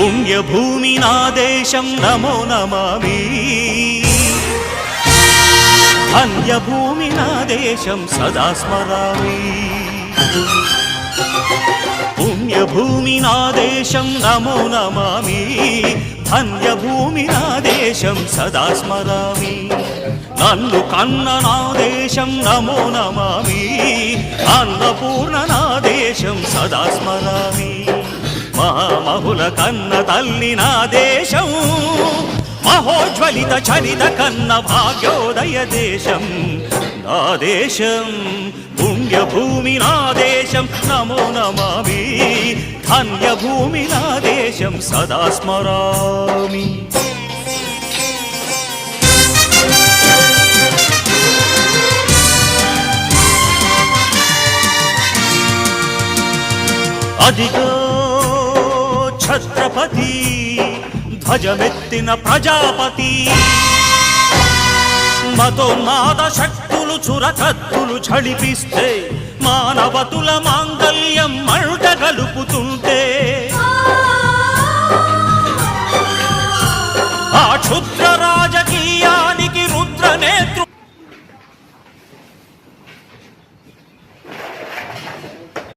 పుణ్యభూమి నా దేశం నమో నమామి ధన్యభూమి నా దేశం సదా స్మరామి పుణ్యభూమి నా దేశం నమో నమామి ధన్యభూమి నా దేశం సదా స్మరామి నన్ను కన్న నా దేశం నమో నమామి అన్నపూర్ణ నా దేశం సదా స్మరామి మహామహుల కన్న తల్లి నా దేశం మహోజ్వలిత చరిత కన్న భాగ్యోదయ దేశం నా దేశం పుణ్యభూమి నా దేశం నమో నమామి ధన్యభూమి నా దేశం సదా స్మరామి అదిగో ఛత్రపతి ధ్వజమెత్తిన ప్రజాపతి మతోన్మాద శక్తులు చురకత్తులు ఝళిపిస్తే మానవతుల మాంగల్యం మంట గలుపుతుంటే ఆ క్షుద్ర